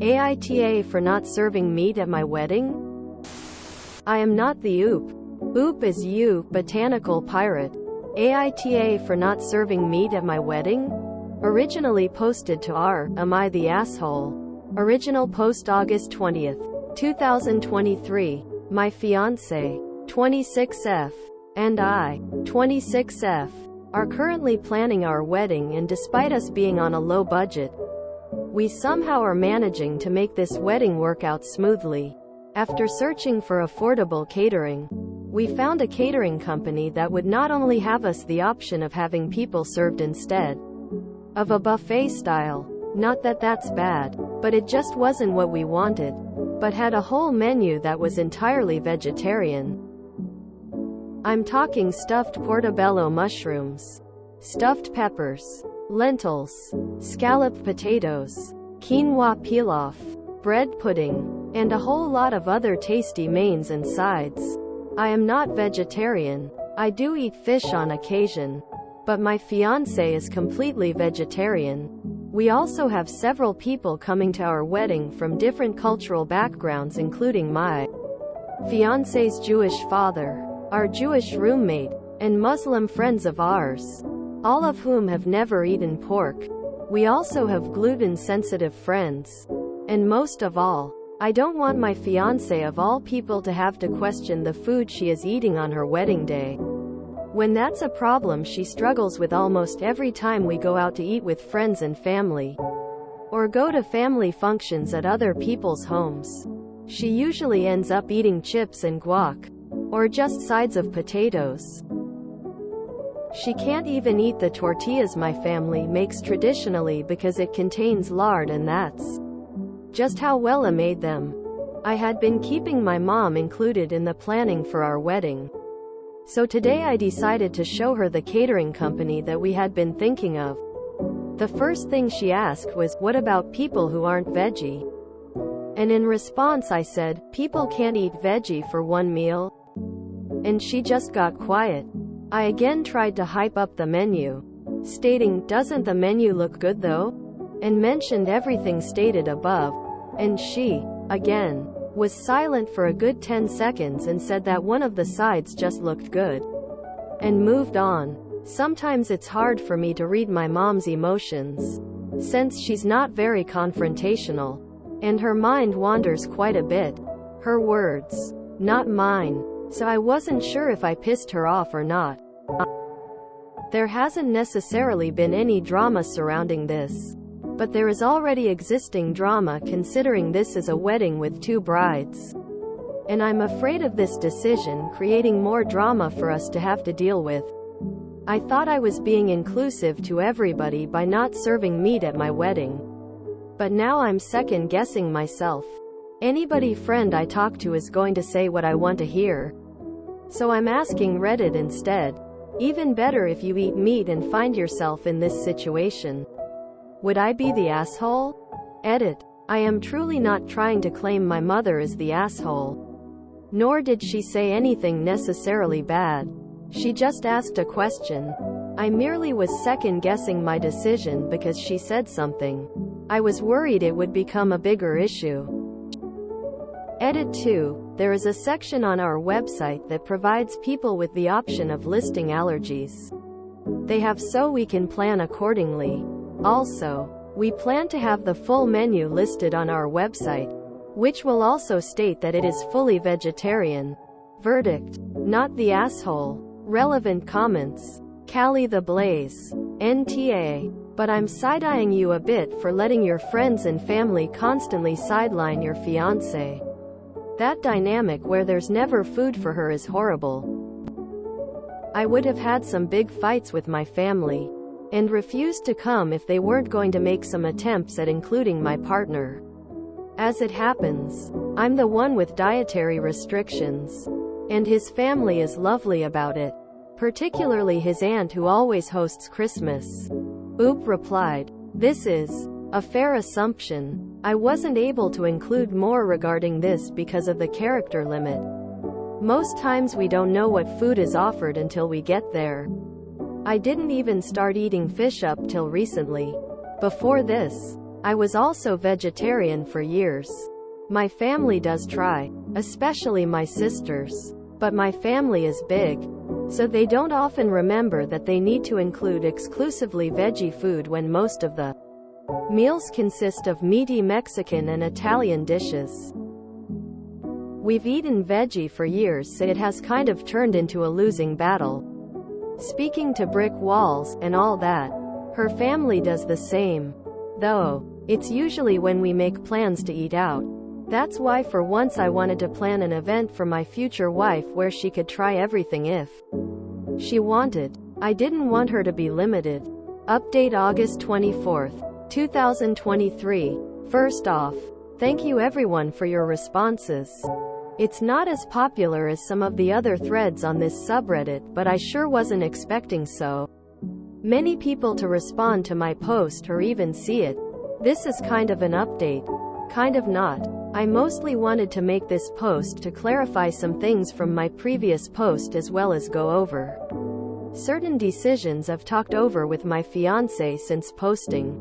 AITA for not serving meat at my wedding? I am not the OOP. OOP is you, botanical pirate. AITA for not serving meat at my wedding? Originally posted to r. Am I the asshole? Original post August 20th, 2023. My fiancé, 26F, and I, 26F, are currently planning our wedding, and despite us being on a low budget, we somehow are managing to make this wedding work out smoothly. After searching for affordable catering, we found a catering company that would not only have us the option of having people served instead of a buffet style, not that that's bad, but it just wasn't what we wanted, but had a whole menu that was entirely vegetarian. I'm talking stuffed portobello mushrooms, stuffed peppers, lentils, scalloped potatoes, quinoa pilaf, bread pudding, and a whole lot of other tasty mains and sides. I am not vegetarian. I do eat fish on occasion, but my fiancé is completely vegetarian. We also have several people coming to our wedding from different cultural backgrounds, including my fiancé's Jewish father, our Jewish roommate, and Muslim friends of ours, all of whom have never eaten pork. We also have gluten-sensitive friends. And most of all, I don't want my fiancé of all people to have to question the food she is eating on her wedding day. When that's a problem she struggles with almost every time we go out to eat with friends and family, or go to family functions at other people's homes. She usually ends up eating chips and guac, or just sides of potatoes. She can't even eat the tortillas my family makes traditionally because it contains lard, and that's just how well I made them. I had been keeping my mom included in the planning for our wedding. So today I decided to show her the catering company that we had been thinking of. The first thing she asked was, "What about people who aren't veggie?" And in response I said, "People can't eat veggie for one meal." And she just got quiet. I again tried to hype up the menu, stating, "Doesn't the menu look good though?" and mentioned everything stated above. And she, again, was silent for a good 10 seconds and said that one of the sides just looked good, and moved on. Sometimes it's hard for me to read my mom's emotions, since she's not very confrontational, and her mind wanders quite a bit. Her words, not mine. So I wasn't sure if I pissed her off or not. There hasn't necessarily been any drama surrounding this, but there is already existing drama considering this is a wedding with two brides. And I'm afraid of this decision creating more drama for us to have to deal with. I thought I was being inclusive to everybody by not serving meat at my wedding, but now I'm second guessing myself. Anybody friend I talk to is going to say what I want to hear. So I'm asking Reddit instead. Even better if you eat meat and find yourself in this situation. Would I be the asshole? Edit. I am truly not trying to claim my mother is the asshole. Nor did she say anything necessarily bad. She just asked a question. I merely was second guessing my decision because she said something. I was worried it would become a bigger issue. Edit 2. There is a section on our website that provides people with the option of listing allergies they have so we can plan accordingly. Also, we plan to have the full menu listed on our website, which will also state that it is fully vegetarian. Verdict. Not the asshole. Relevant comments. Callie the Blaze. NTA. But I'm side-eyeing you a bit for letting your friends and family constantly sideline your fiancé. That dynamic where there's never food for her is horrible. I would have had some big fights with my family, and refused to come if they weren't going to make some attempts at including my partner. As it happens, I'm the one with dietary restrictions, and his family is lovely about it, particularly his aunt who always hosts Christmas. Oop replied, "This is a fair assumption. I wasn't able to include more regarding this because of the character limit. Most times we don't know what food is offered until we get there. I didn't even start eating fish up till recently. Before this, I was also vegetarian for years. My family does try, especially my sisters. But my family is big, so they don't often remember that they need to include exclusively veggie food when most of the meals consist of meaty Mexican and Italian dishes. We've eaten veggie for years, so it has kind of turned into a losing battle. Speaking to brick walls, and all that. Her family does the same. Though, it's usually when we make plans to eat out. That's why for once I wanted to plan an event for my future wife where she could try everything if she wanted. I didn't want her to be limited. Update August 24th, 2023. First off, thank you everyone for your responses. It's not as popular as some of the other threads on this subreddit, but I sure wasn't expecting so many people to respond to my post or even see it. This is kind of an update. Kind of not. I mostly wanted to make this post to clarify some things from my previous post as well as go over certain decisions I've talked over with my fiancé since posting.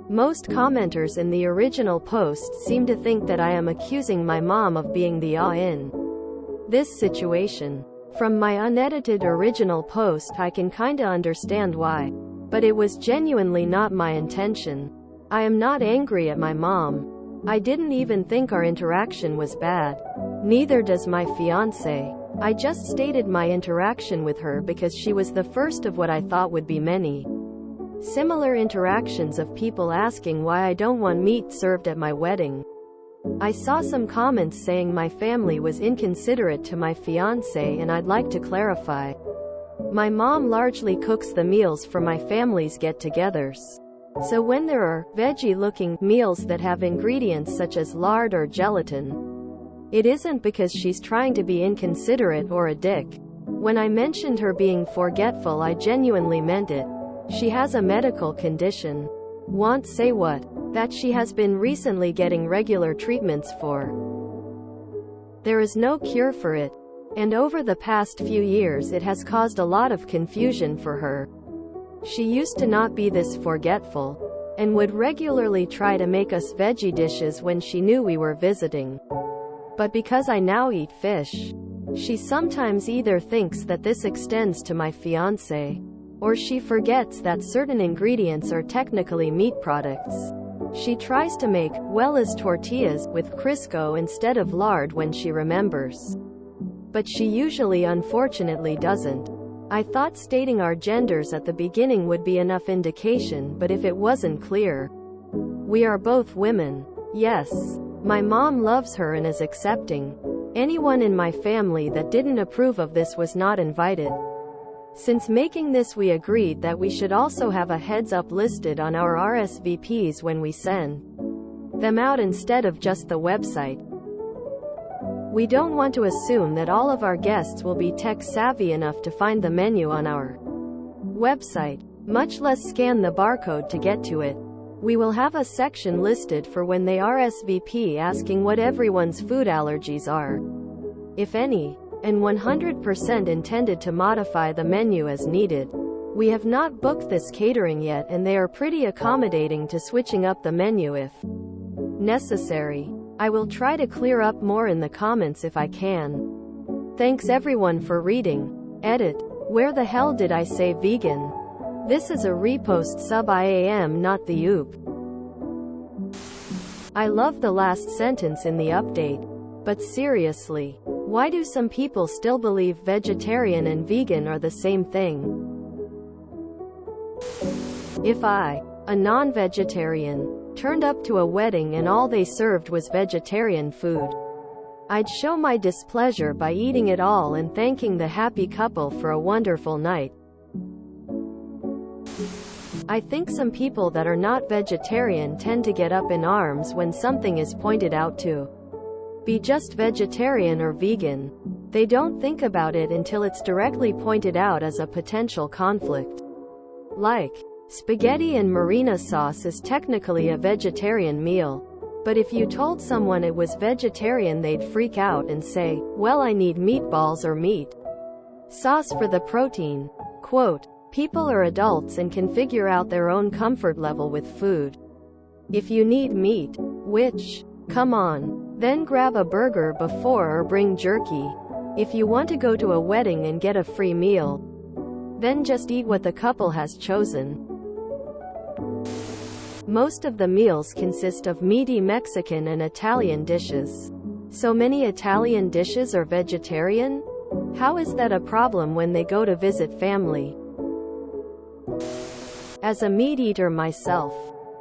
Most commenters in the original post seem to think that I am accusing my mom of being the in this situation. From my unedited original post I can kinda understand why. But it was genuinely not my intention. I am not angry at my mom. I didn't even think our interaction was bad. Neither does my fiancé. I just stated my interaction with her because she was the first of what I thought would be many similar interactions of people asking why I don't want meat served at my wedding. I saw some comments saying my family was inconsiderate to my fiancé, and I'd like to clarify. My mom largely cooks the meals for my family's get-togethers. So when there are veggie-looking meals that have ingredients such as lard or gelatin, it isn't because she's trying to be inconsiderate or a dick. When I mentioned her being forgetful, I genuinely meant it. She has a medical condition. Want say what? That she has been recently getting regular treatments for. There is no cure for it. And over the past few years it has caused a lot of confusion for her. She used to not be this forgetful, and would regularly try to make us veggie dishes when she knew we were visiting. But because I now eat fish, she sometimes either thinks that this extends to my fiancé, or she forgets that certain ingredients are technically meat products. She tries to make, well as tortillas, with Crisco instead of lard when she remembers. But she usually unfortunately doesn't. I thought stating our genders at the beginning would be enough indication, but if it wasn't clear. We are both women. Yes. My mom loves her and is accepting. Anyone in my family that didn't approve of this was not invited. Since making this, we agreed that we should also have a heads up listed on our RSVPs when we send them out instead of just the website. We don't want to assume that all of our guests will be tech savvy enough to find the menu on our website, much less scan the barcode to get to it. We will have a section listed for when they RSVP asking what everyone's food allergies are, if any, and 100% intended to modify the menu as needed. We have not booked this catering yet, and they are pretty accommodating to switching up the menu if necessary. I will try to clear up more in the comments if I can. Thanks everyone for reading. Edit. Where the hell did I say vegan? This is a repost sub IAM, not the oop. I love the last sentence in the update. But seriously, why do some people still believe vegetarian and vegan are the same thing? If I, a non-vegetarian, turned up to a wedding and all they served was vegetarian food, I'd show my displeasure by eating it all and thanking the happy couple for a wonderful night. I think some people that are not vegetarian tend to get up in arms when something is pointed out to be just vegetarian or vegan. They don't think about it until it's directly pointed out as a potential conflict. Like, spaghetti and marina sauce is technically a vegetarian meal. But if you told someone it was vegetarian, they'd freak out and say, well, I need meatballs or meat sauce for the protein. Quote, people are adults and can figure out their own comfort level with food. If you need meat, which, come on, then grab a burger before or bring jerky. If you want to go to a wedding and get a free meal, then just eat what the couple has chosen. Most of the meals consist of meaty Mexican and Italian dishes. So many Italian dishes are vegetarian? How is that a problem when they go to visit family? As a meat eater myself,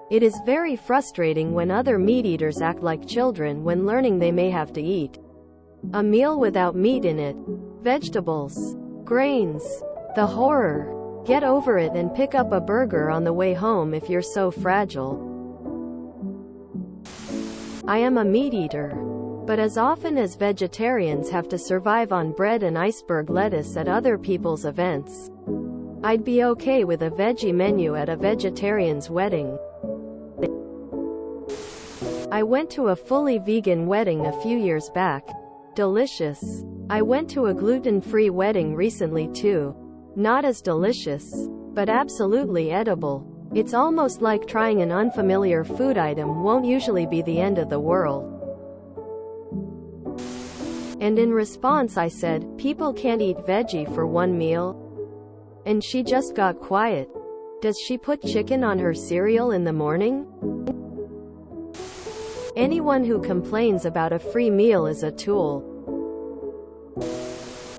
it is very frustrating when other meat eaters act like children when learning they may have to eat a meal without meat in it. Vegetables, grains, the horror. Get over it and pick up a burger on the way home if you're so fragile. I am a meat eater, but as often as vegetarians have to survive on bread and iceberg lettuce at other people's events, I'd be okay with a veggie menu at a vegetarian's wedding. I went to a fully vegan wedding a few years back. Delicious. I went to a gluten-free wedding recently too. Not as delicious, but absolutely edible. It's almost like trying an unfamiliar food item won't usually be the end of the world. And in response I said, people can't eat veggie for one meal? And she just got quiet. Does she put chicken on her cereal in the morning? Anyone who complains about a free meal is a tool.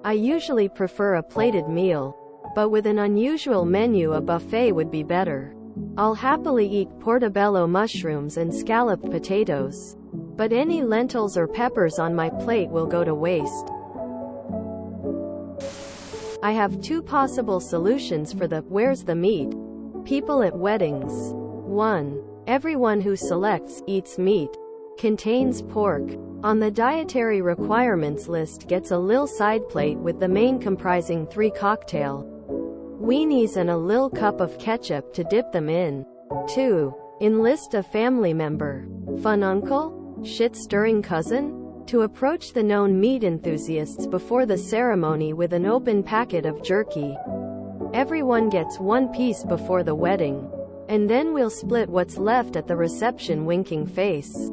I usually prefer a plated meal, but with an unusual menu a buffet would be better. I'll happily eat portobello mushrooms and scalloped potatoes, but any lentils or peppers on my plate will go to waste. I have two possible solutions for the "where's the meat?" people at weddings. 1. Everyone who selects eats meat contains pork on the dietary requirements list gets a lil side plate with the main comprising 3 cocktail weenies and a lil cup of ketchup to dip them in. 2. Enlist a family member, fun uncle, shit-stirring cousin, to approach the known meat enthusiasts before the ceremony with an open packet of jerky. Everyone gets 1 piece before the wedding, and then we'll split what's left at the reception. Winking face.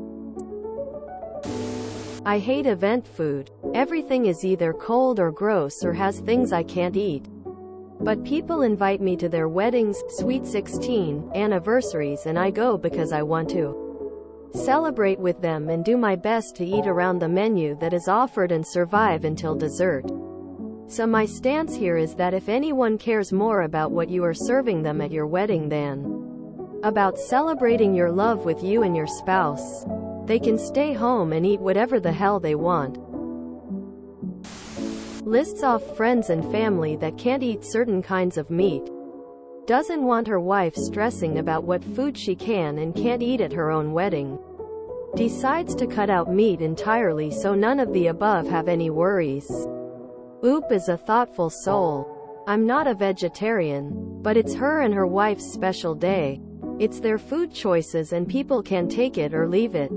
I hate event food. Everything is either cold or gross or has things I can't eat. But people invite me to their weddings, sweet 16, anniversaries, and I go because I want to celebrate with them and do my best to eat around the menu that is offered and survive until dessert. So my stance here is that if anyone cares more about what you are serving them at your wedding than about celebrating your love with you and your spouse, they can stay home and eat whatever the hell they want. Lists off friends and family that can't eat certain kinds of meat. Doesn't want her wife stressing about what food she can and can't eat at her own wedding. Decides to cut out meat entirely so none of the above have any worries. Oop is a thoughtful soul. I'm not a vegetarian, but it's her and her wife's special day. It's their food choices and people can take it or leave it.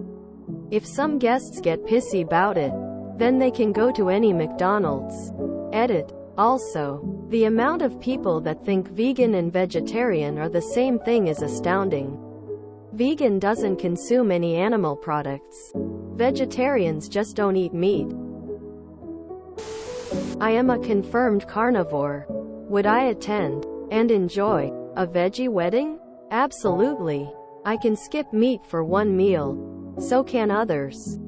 If some guests get pissy about it, then they can go to any McDonald's. Edit. Also, the amount of people that think vegan and vegetarian are the same thing is astounding. Vegan doesn't consume any animal products. Vegetarians just don't eat meat. I am a confirmed carnivore. Would I attend and enjoy a veggie wedding? Absolutely. I can skip meat for one meal. So can others.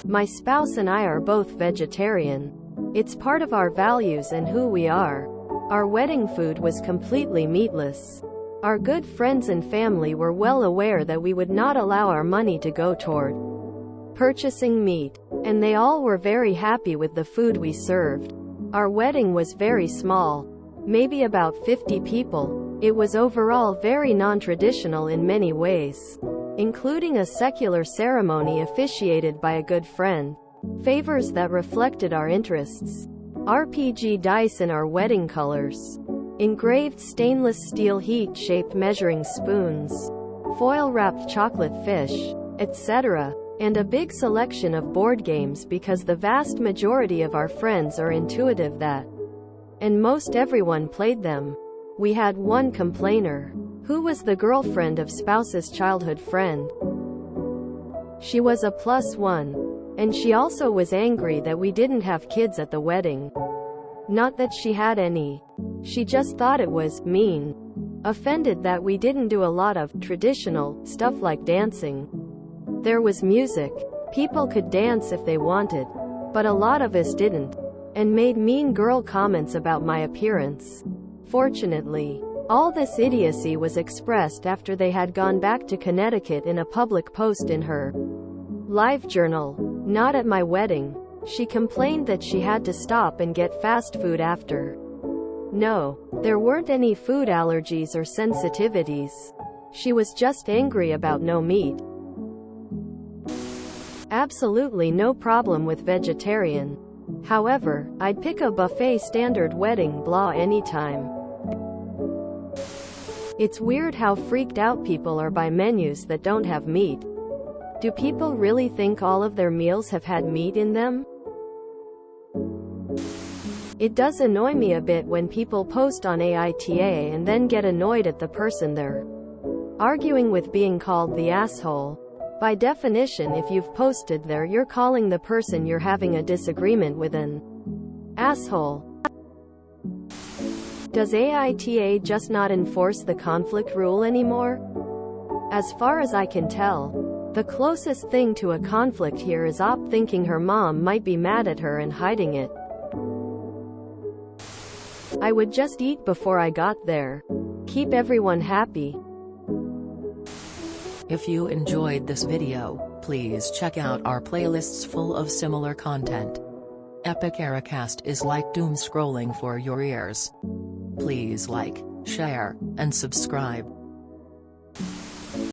My spouse and I are both vegetarian. It's part of our values and who we are. Our wedding food was completely meatless. Our good friends and family were well aware that we would not allow our money to go toward purchasing meat, and they all were very happy with the food we served. Our wedding was very small, maybe about 50 people. It was overall very non-traditional in many ways, including a secular ceremony officiated by a good friend, favors that reflected our interests, RPG dice in our wedding colors, engraved stainless steel heat-shaped measuring spoons, foil-wrapped chocolate fish, etc., and a big selection of board games because the vast majority of our friends are intuitive that, and most everyone played them. We had one complainer, Who was the girlfriend of spouse's childhood friend? She was a +1. And she also was angry that we didn't have kids at the wedding. Not that she had any. She just thought it was mean. Offended that we didn't do a lot of traditional stuff like dancing. There was music. People could dance if they wanted. But a lot of us didn't. And made mean girl comments about my appearance. Fortunately, all this idiocy was expressed after they had gone back to Connecticut in a public post in her live journal. Not at my wedding. She complained that she had to stop and get fast food after. No, there weren't any food allergies or sensitivities. She was just angry about no meat. Absolutely no problem with vegetarian. However, I'd pick a buffet standard wedding blah anytime. It's weird how freaked out people are by menus that don't have meat. Do people really think all of their meals have had meat in them? It does annoy me a bit when people post on AITA and then get annoyed at the person they're arguing with being called the asshole. By definition, if you've posted there, you're calling the person you're having a disagreement with an asshole. Does AITA just not enforce the conflict rule anymore? As far as I can tell, the closest thing to a conflict here is Op thinking her mom might be mad at her and hiding it. I would just eat before I got there. Keep everyone happy. If you enjoyed this video, please check out our playlists full of similar content. Epic Ericast is like doom scrolling for your ears. Please like, share, and subscribe.